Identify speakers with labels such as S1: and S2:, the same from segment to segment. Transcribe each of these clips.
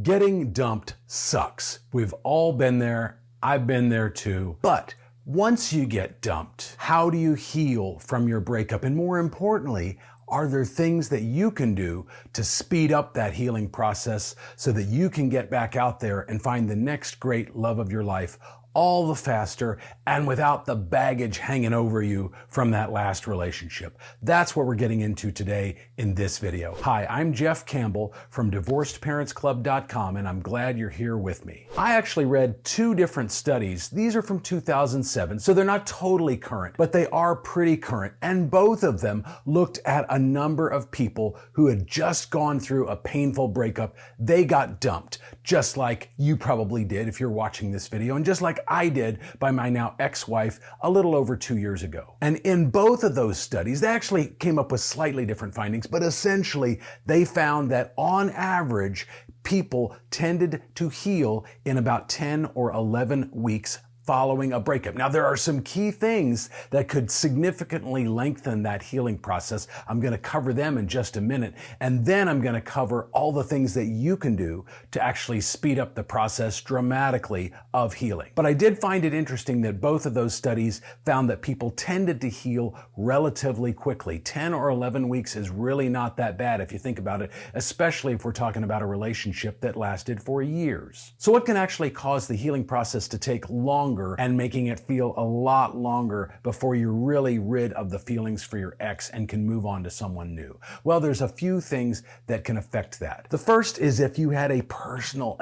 S1: Getting dumped sucks. We've all been there. I've been there too. But once you get dumped, how do you heal from your breakup? And more importantly, are there things that you can do to speed up that healing process so that you can get back out there and find the next great love of your life all the faster and without the baggage hanging over you from that last relationship? That's what we're getting into today in this video. Hi, I'm Jeff Campbell from DivorcedParentsClub.com, and I'm glad you're here with me. I actually read two different studies. These are from 2007, so they're not totally current, but they are pretty current. And both of them looked at a number of people who had just gone through a painful breakup. They got dumped, just like you probably did if you're watching this video, and just like I did by my now ex-wife a little over 2 years ago. And in both of those studies, they actually came up with slightly different findings, but essentially they found that on average, people tended to heal in about 10 or 11 weeks following a breakup. Now, there are some key things that could significantly lengthen that healing process. I'm going to cover them in just a minute, and then I'm going to cover all the things that you can do to actually speed up the process dramatically of healing. But I did find it interesting that both of those studies found that people tended to heal relatively quickly. 10 or 11 weeks is really not that bad if you think about it, especially if we're talking about a relationship that lasted for years. So what can actually cause the healing process to take longer and making it feel a lot longer before you're really rid of the feelings for your ex and can move on to someone new? Well, there's a few things that can affect that. The first is if you had a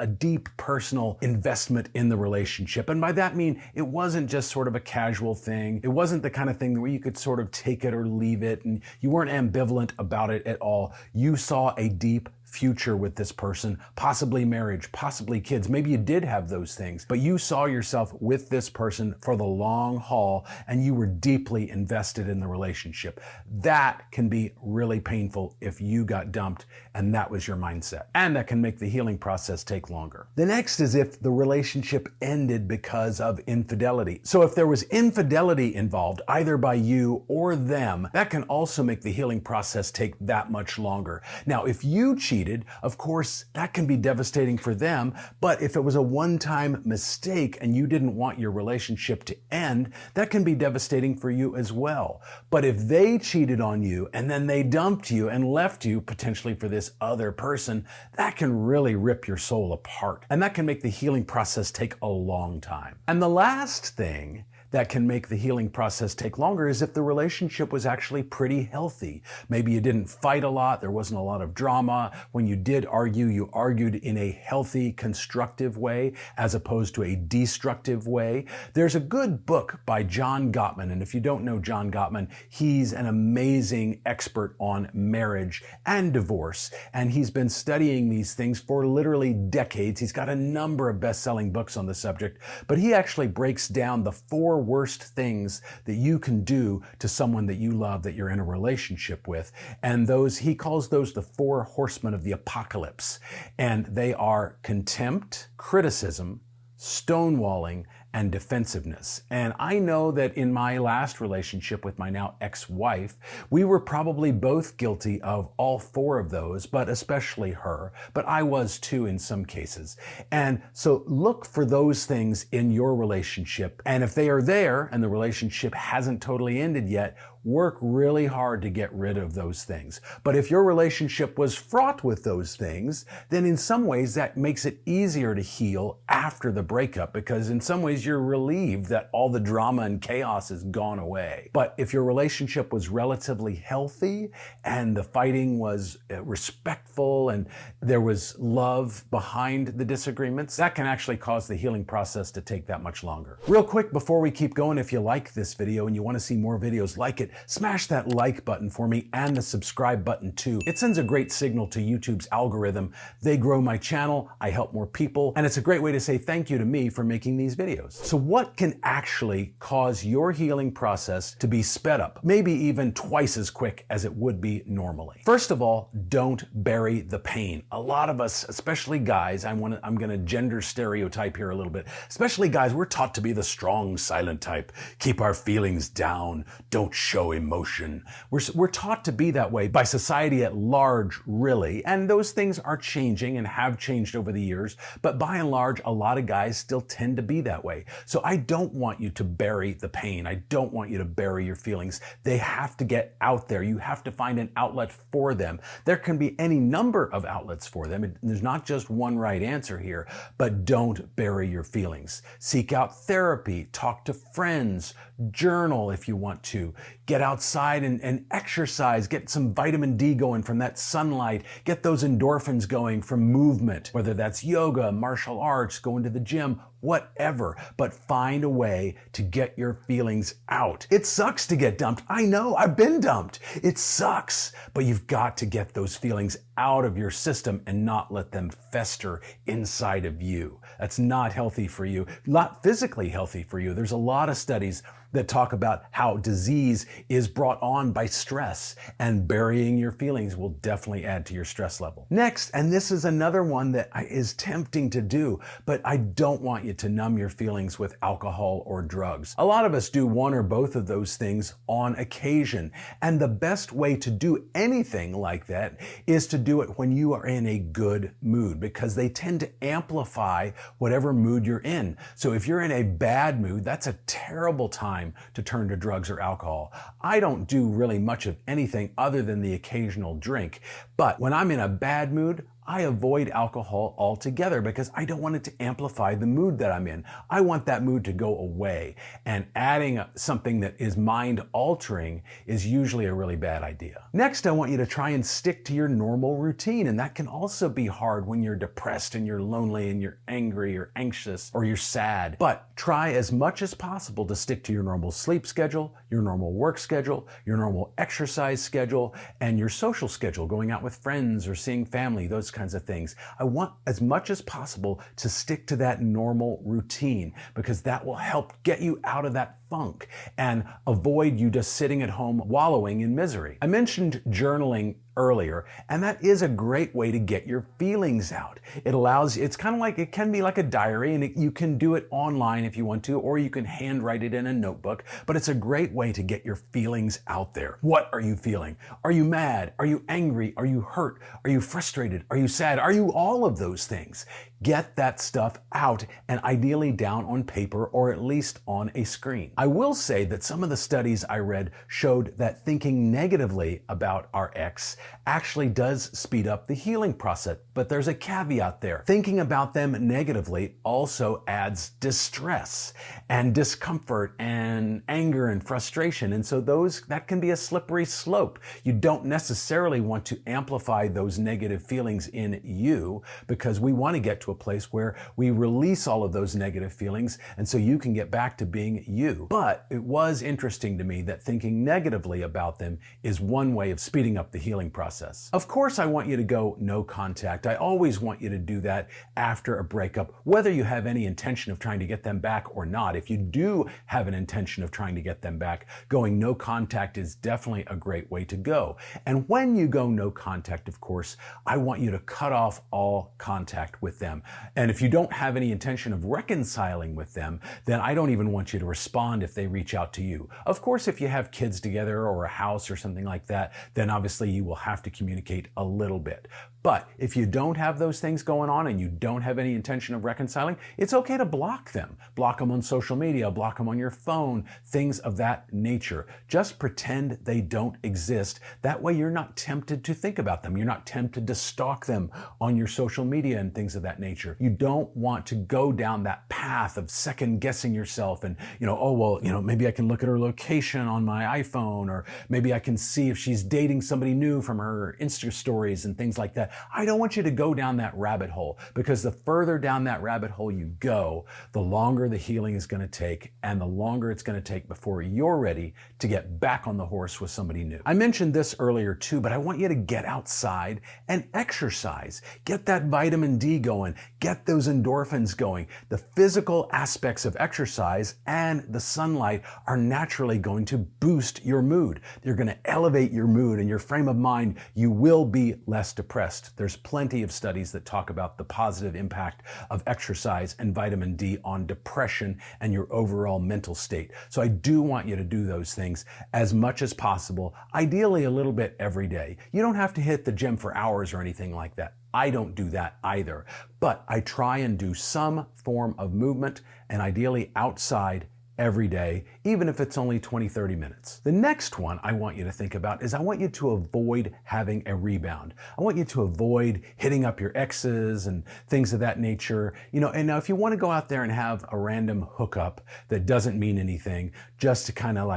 S1: deep personal investment in the relationship. And by that I mean, it wasn't just sort of a casual thing. It wasn't the kind of thing where you could sort of take it or leave it and you weren't ambivalent about it at all. You saw a deep future with this person, possibly marriage, possibly kids. Maybe you did have those things, but you saw yourself with this person for the long haul and you were deeply invested in the relationship. That can be really painful if you got dumped and that was your mindset. And that can make the healing process take longer. The next is if the relationship ended because of infidelity. So if there was infidelity involved, either by you or them, that can also make the healing process take that much longer. Now, if you cheated, of course, that can be devastating for them, but if it was a one-time mistake and you didn't want your relationship to end, that can be devastating for you as well. But if they cheated on you and then they dumped you and left you potentially for this other person, that can really rip your soul apart. And that can make the healing process take a long time. And the last thing that can make the healing process take longer is if the relationship was actually pretty healthy. Maybe you didn't fight a lot, there wasn't a lot of drama. When you did argue, you argued in a healthy, constructive way as opposed to a destructive way. There's a good book by John Gottman, and if you don't know John Gottman, he's an amazing expert on marriage and divorce, and he's been studying these things for literally decades. He's got a number of best-selling books on the subject, but he actually breaks down the 4 worst things that you can do to someone that you love, that you're in a relationship with. And he calls those the 4 horsemen of the apocalypse. And they are contempt, criticism, stonewalling, and defensiveness. And I know that in my last relationship with my now ex-wife, we were probably both guilty of all 4 of those, but especially her, but I was too in some cases. And so look for those things in your relationship. And if they are there and the relationship hasn't totally ended yet, work really hard to get rid of those things. But if your relationship was fraught with those things, then in some ways that makes it easier to heal after the breakup, because in some ways you're relieved that all the drama and chaos has gone away. But if your relationship was relatively healthy and the fighting was respectful and there was love behind the disagreements, that can actually cause the healing process to take that much longer. Real quick before we keep going, if you like this video and you want to see more videos like it, smash that like button for me and the subscribe button too. It sends a great signal to YouTube's algorithm. They grow my channel, I help more people, and it's a great way to say thank you to me for making these videos. So what can actually cause your healing process to be sped up, maybe even twice as quick as it would be normally? First of all, don't bury the pain. A lot of us, especially guys, I'm going to gender stereotype here a little bit, especially guys, we're taught to be the strong, silent type. Keep our feelings down. Don't show show emotion. We're taught to be that way by society at large, really, and those things are changing and have changed over the years, but by and large, a lot of guys still tend to be that way. So I don't want you to bury the pain. I don't want you to bury your feelings. They have to get out there. You have to find an outlet for them. There can be any number of outlets for them. There's not just one right answer here, but don't bury your feelings. Seek out therapy, talk to friends, journal if you want to, get outside and exercise, get some vitamin D going from that sunlight, get those endorphins going from movement, whether that's yoga, martial arts, going to the gym, whatever, but find a way to get your feelings out. It sucks to get dumped. I know, I've been dumped. It sucks, but you've got to get those feelings out of your system and not let them fester inside of you. That's not healthy for you, not physically healthy for you. There's a lot of studies that talk about how disease is brought on by stress, and burying your feelings will definitely add to your stress level. Next, and this is another one that is tempting to do, but I don't want you to numb your feelings with alcohol or drugs. A lot of us do one or both of those things on occasion, and the best way to do anything like that is to do it when you are in a good mood, because they tend to amplify whatever mood you're in. So if you're in a bad mood, that's a terrible time to turn to drugs or alcohol. I don't do really much of anything other than the occasional drink, but when I'm in a bad mood, I avoid alcohol altogether because I don't want it to amplify the mood that I'm in. I want that mood to go away, and adding something that is mind altering is usually a really bad idea. Next, I want you to try and stick to your normal routine, and that can also be hard when you're depressed and you're lonely and you're angry or anxious or you're sad. But try as much as possible to stick to your normal sleep schedule, your normal work schedule, your normal exercise schedule, and your social schedule, going out with friends or seeing family, those kinds of things. I want as much as possible to stick to that normal routine, because that will help get you out of that funk and avoid you just sitting at home wallowing in misery. I mentioned journaling earlier, and that is a great way to get your feelings out. It's kind of like, it can be like a diary, and you can do it online if you want to, or you can handwrite it in a notebook, but it's a great way to get your feelings out there. What are you feeling? Are you mad? Are you angry? Are you hurt? Are you frustrated? Are you sad? Are you all of those things? Get that stuff out, and ideally down on paper or at least on a screen. I will say that some of the studies I read showed that thinking negatively about our ex actually does speed up the healing process, but there's a caveat there. Thinking about them negatively also adds distress and discomfort and anger and frustration, and so that can be a slippery slope. You don't necessarily want to amplify those negative feelings in you, because we want to get to a place where we release all of those negative feelings, and so you can get back to being you. But it was interesting to me that thinking negatively about them is one way of speeding up the healing process. Of course, I want you to go no contact. I always want you to do that after a breakup, whether you have any intention of trying to get them back or not. If you do have an intention of trying to get them back, going no contact is definitely a great way to go. And when you go no contact, of course, I want you to cut off all contact with them. And if you don't have any intention of reconciling with them, then I don't even want you to respond if they reach out to you. Of course, if you have kids together or a house or something like that, then obviously you will have to communicate a little bit. But if you don't have those things going on and you don't have any intention of reconciling, it's okay to block them. Block them on social media, block them on your phone, things of that nature. Just pretend they don't exist. That way you're not tempted to think about them. You're not tempted to stalk them on your social media and things of that nature. You don't want to go down that path of second guessing yourself and, maybe I can look at her location on my iPhone, or maybe I can see if she's dating somebody new from her Insta stories and things like that. I don't want you to go down that rabbit hole, because the further down that rabbit hole you go, the longer the healing is going to take, and the longer it's going to take before you're ready to get back on the horse with somebody new. I mentioned this earlier too, but I want you to get outside and exercise. Get that vitamin D going. Get those endorphins going. The physical aspects of exercise and the sunlight are naturally going to boost your mood. They're going to elevate your mood and your frame of mind. You will be less depressed. rest. There's plenty of studies that talk about the positive impact of exercise and vitamin D on depression and your overall mental state. So I do want you to do those things as much as possible, ideally a little bit every day. You don't have to hit the gym for hours or anything like that. I don't do that either, but I try and do some form of movement, and ideally outside every day, even if it's only 20-30 minutes. The next one I want you to think about is I want you to avoid having a rebound. I want you to avoid hitting up your exes and things of that nature. And now if you want to go out there and have a random hookup that doesn't mean anything, just to kind of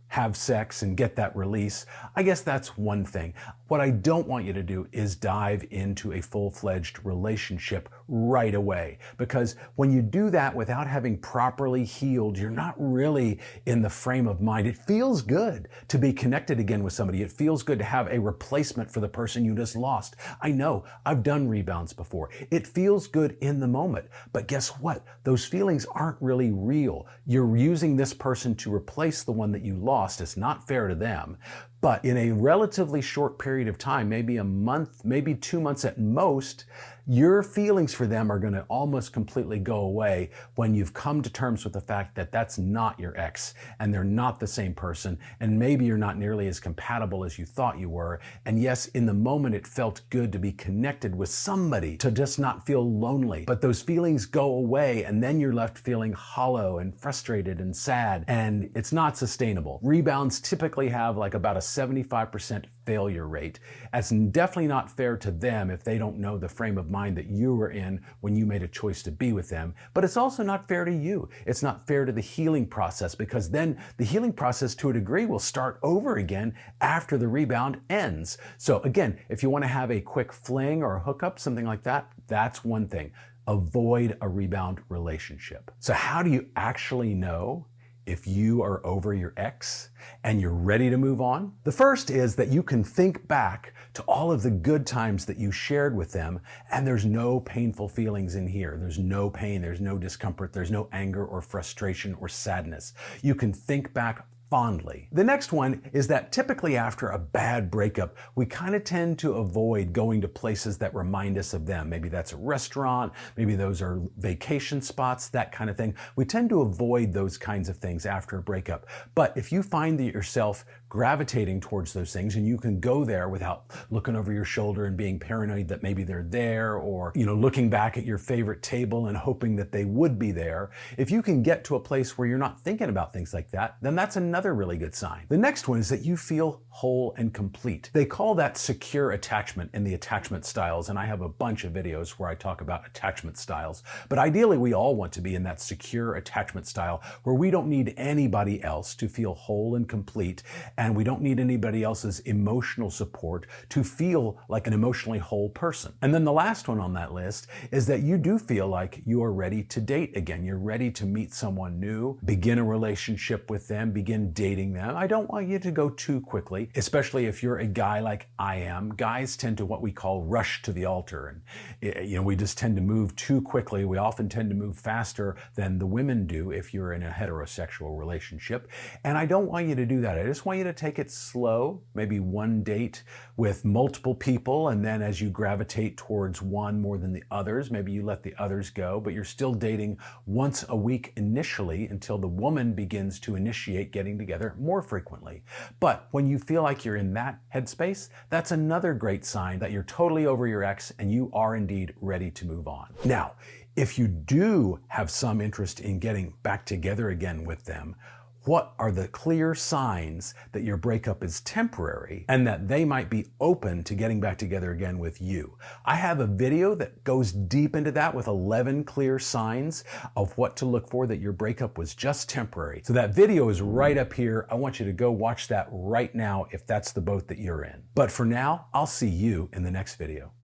S1: have sex and get that release, I guess that's one thing. What I don't want you to do is dive into a full-fledged relationship right away, because when you do that without having properly healed, you're not really in the frame of mind. It feels good to be connected again with somebody. It feels good to have a replacement for the person you just lost. I know, I've done rebounds before. It feels good in the moment, but guess what? Those feelings aren't really real. You're using this person to replace the one that you lost. It's not fair to them. But in a relatively short period of time, maybe a month, maybe 2 months at most, your feelings for them are going to almost completely go away when you've come to terms with the fact that that's not your ex and they're not the same person, and maybe you're not nearly as compatible as you thought you were. And yes, in the moment it felt good to be connected with somebody, to just not feel lonely, but those feelings go away and then you're left feeling hollow and frustrated and sad, and it's not sustainable. Rebounds typically have about a 75% failure rate. That's definitely not fair to them if they don't know the frame of mind that you were in when you made a choice to be with them. But it's also not fair to you. It's not fair to the healing process, because then the healing process to a degree will start over again after the rebound ends. So again, if you want to have a quick fling or a hookup, something like that, that's one thing. Avoid a rebound relationship. So how do you actually know if you are over your ex and you're ready to move on? The first is that you can think back to all of the good times that you shared with them, and there's no painful feelings in here. There's no pain, there's no discomfort, there's no anger or frustration or sadness. You can think back fondly. The next one is that typically after a bad breakup, we kind of tend to avoid going to places that remind us of them. Maybe that's a restaurant, maybe those are vacation spots, that kind of thing. We tend to avoid those kinds of things after a breakup. But if you find that yourself gravitating towards those things, and you can go there without looking over your shoulder and being paranoid that maybe they're there, or looking back at your favorite table and hoping that they would be there, if you can get to a place where you're not thinking about things like that, then that's another really good sign. The next one is that you feel whole and complete. They call that secure attachment in the attachment styles, and I have a bunch of videos where I talk about attachment styles. But ideally, we all want to be in that secure attachment style where we don't need anybody else to feel whole and complete, and we don't need anybody else's emotional support to feel like an emotionally whole person. And then the last one on that list is that you do feel like you are ready to date again. You're ready to meet someone new, begin a relationship with them, begin dating them. I don't want you to go too quickly, especially if you're a guy like I am. Guys tend to what we call rush to the altar, and we just tend to move too quickly. We often tend to move faster than the women do if you're in a heterosexual relationship. And I don't want you to do that. I just want you to take it slow, maybe one date with multiple people, and then as you gravitate towards one more than the others, maybe you let the others go, but you're still dating once a week initially until the woman begins to initiate getting together more frequently. But when you feel like you're in that headspace, that's another great sign that you're totally over your ex and you are indeed ready to move on. Now, if you do have some interest in getting back together again with them, what are the clear signs that your breakup is temporary and that they might be open to getting back together again with you? I have a video that goes deep into that with 11 clear signs of what to look for that your breakup was just temporary. So that video is right up here. I want you to go watch that right now if that's the boat that you're in. But for now, I'll see you in the next video.